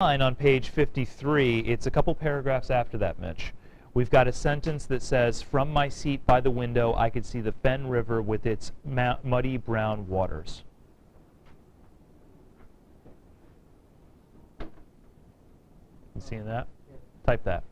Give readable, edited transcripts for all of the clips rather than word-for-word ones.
Line on page 53, it's a couple paragraphs after that, Mitch. We've got a sentence that says, "From my seat by the window, I could see the Fen River with its muddy brown waters." You seeing that? Type that.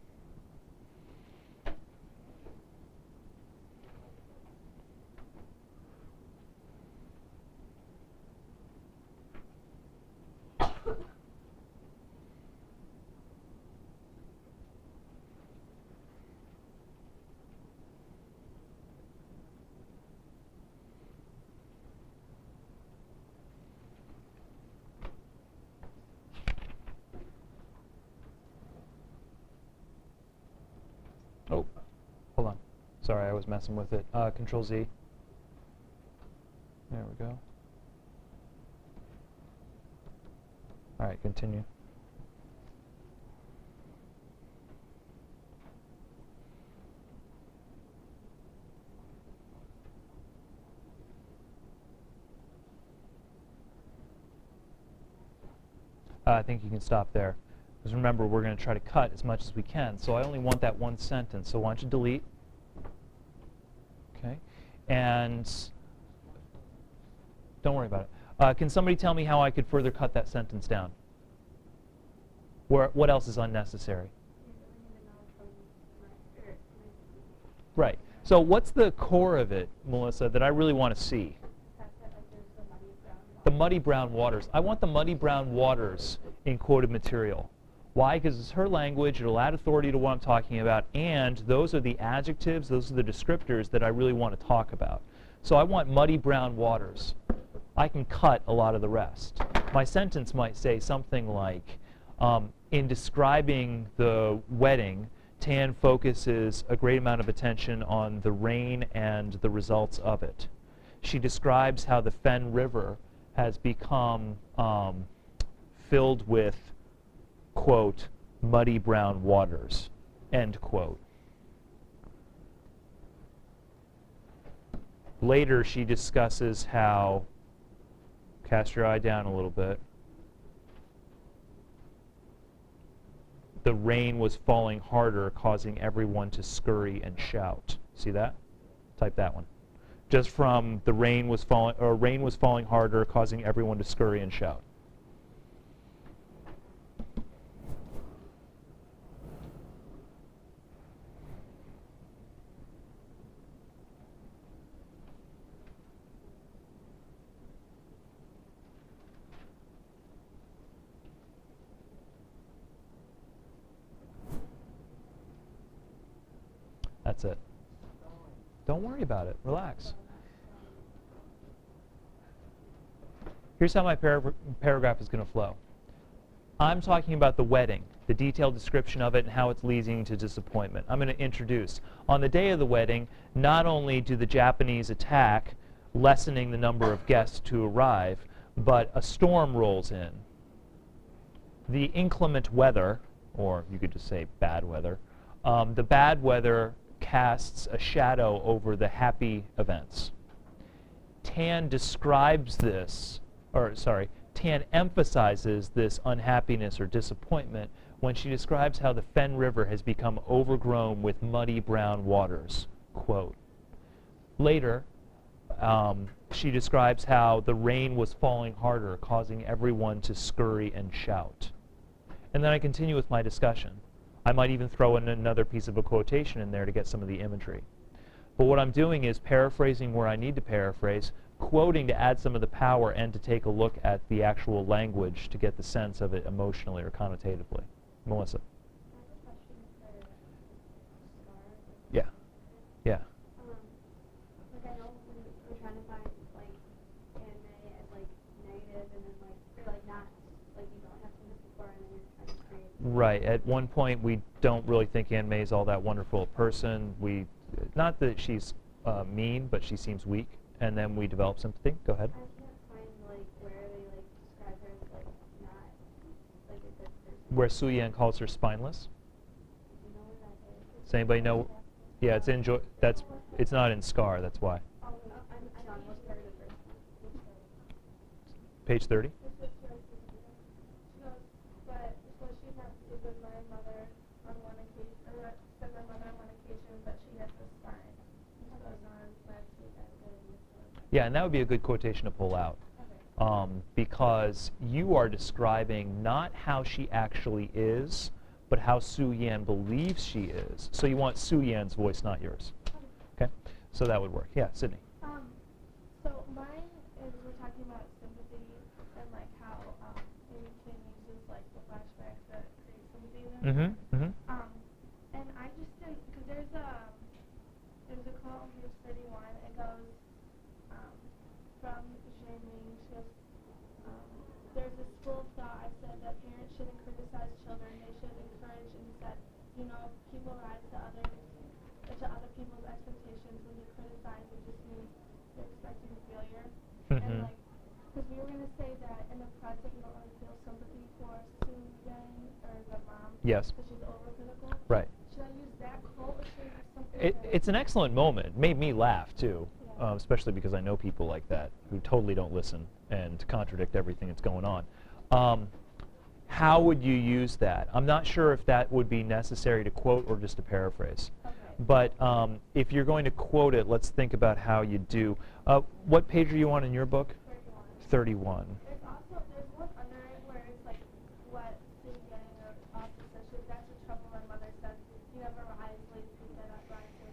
Oh, hold on. Sorry, I was messing with it. Control Z. There we go. All right, continue. I think you can stop there. Because remember, we're going to try to cut as much as we can. So I only want that one sentence. So why don't you delete? Okay. And don't worry about it. Can somebody tell me how I could further cut that sentence down? What else is unnecessary? Right. So what's the core of it, Melissa, that I really want to see? The muddy brown waters. I want the muddy brown waters in quoted material. Why? Because it's her language, it'll add authority to what I'm talking about, and those are the adjectives, those are the descriptors that I really want to talk about. So I want muddy brown waters. I can cut a lot of the rest. My sentence might say something like, in describing the wedding, Tan focuses a great amount of attention on the rain and the results of it. She describes how the Fen River has become filled with, quote, muddy brown waters, end quote. Later she discusses how, cast your eye down a little bit, the rain was falling harder, causing everyone to scurry and shout. See that? Type that one. Just from the rain was falling harder, causing everyone to scurry and shout. That's it. Don't worry about it. Relax. Here's how my paragraph is going to flow. I'm talking about the wedding, the detailed description of it and how it's leading to disappointment. I'm going to introduce. On the day of the wedding, not only do the Japanese attack, lessening the number of guests to arrive, but a storm rolls in. The inclement weather, or you could just say bad weather, the bad weather casts a shadow over the happy events. Tan describes this, Tan emphasizes this unhappiness or disappointment when she describes how the Fen River has become overgrown with muddy brown waters, quote. Later, she describes how the rain was falling harder, causing everyone to scurry and shout. And then I continue with my discussion. I might even throw in another piece of a quotation in there to get some of the imagery. But what I'm doing is paraphrasing where I need to paraphrase, quoting to add some of the power, and to take a look at the actual language to get the sense of it emotionally or connotatively. Melissa? Yeah. Yeah. Like I know we're trying to find like anime as like negative and then like or like not like you don't have something before and then you're trying to create. Right. At one point, we don't really think Anne May is all that wonderful a person. Not that she's mean, but she seems weak. And then we develop sympathy. Go ahead. I can't find like where they like describe her as like not like a good person. Where Su Yan calls her spineless. Do you know where that is? Does anybody know? Yeah, it's in it's not in Scar. That's why. Oh, no, I'm on what's part of the first one. Page 30. No, but mother on one occasion, or said my mother on one occasion that she has a spine. She goes on last week I said this one. Yeah, and that would be a good quotation to pull out. Because you are describing not how she actually is, but how Su Yan believes she is. So you want Su Yan's voice, not yours. Okay? So that would work. Yeah, Sydney. So mine is we're talking about sympathy and like how Amy King uses like the flashbacks that create sympathy then. And I just didn't, because there's a quote on page 31. It goes from Jamie. She goes, there's a school of thought. I said that parents shouldn't criticize children. They should encourage and set, people rise to other people's expectations. When you criticize, it just means you're expecting failure. And like, because we were gonna say that in the present you don't really feel sympathy for Su Yan or the mom. Yes. Because she's overcritical. Right. Should I use that quote or should I use something? It's an excellent moment. Made me laugh too. Yeah. Especially because I know people like that who totally don't listen and contradict everything that's going on. How would you use that? I'm not sure if that would be necessary to quote or just to paraphrase. Okay. But if you're going to quote it, let's think about how you do. What page are you on in your book? 31. 31. There's one under it where it's like what Su Yan also says. That's the trouble my mother says. You never rise late to get up, rise to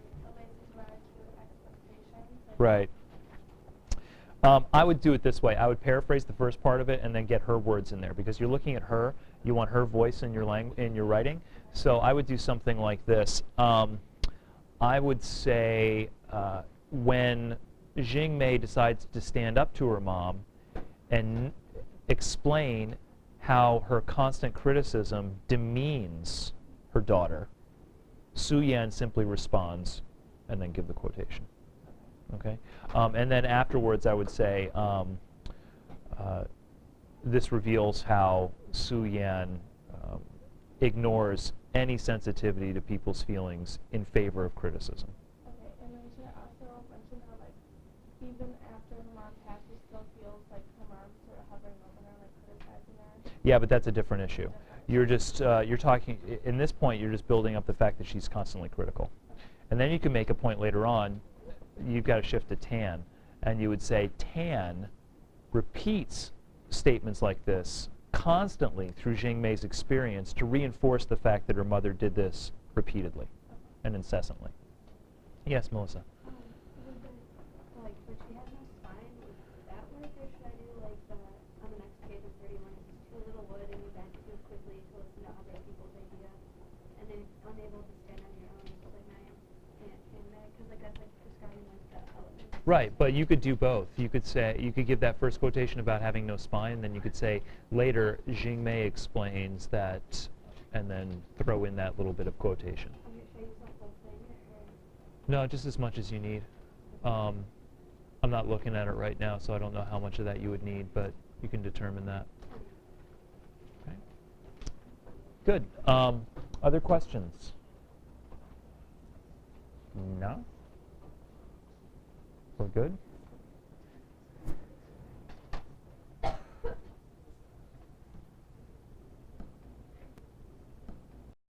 expectations. Right. I would do it this way. I would paraphrase the first part of it and then get her words in there because you're looking at her. You want her voice in your in your writing. So I would do something like this. I would say when Jingmei decides to stand up to her mom and explain how her constant criticism demeans her daughter, Su Yan simply responds and then give the quotation. Okay? And then afterwards I would say this reveals how Su Yan ignores any sensitivity to people's feelings in favor of criticism. Okay, and then should I also mention how like even after her mom passes, still feels like her mom's sort of hovering over her, like criticizing her? Yeah, but that's a different issue. You're just you're talking in this point. You're just building up the fact that she's constantly critical, and then you can make a point later on. You've got to shift to Tan, and you would say Tan repeats statements like this constantly through Jingmei's experience to reinforce the fact that her mother did this repeatedly and incessantly. Yes, Melissa. Like, but she has no spine. Would that work, or should I do like on the next page of 31? It's too little wood and you bend too quickly to listen to other people's ideas, and then unable to stand on your own. So like I can't because like that's like describing like the elements. Right, but you could do both. You could say you could give that first quotation about having no spine, then you could say later Jingmei explains that, and then throw in that little bit of quotation. Should I use that whole thing? No, just as much as you need. I'm not looking at it right now, so I don't know how much of that you would need, but you can determine that. Okay. Good. Other questions? No? We're good?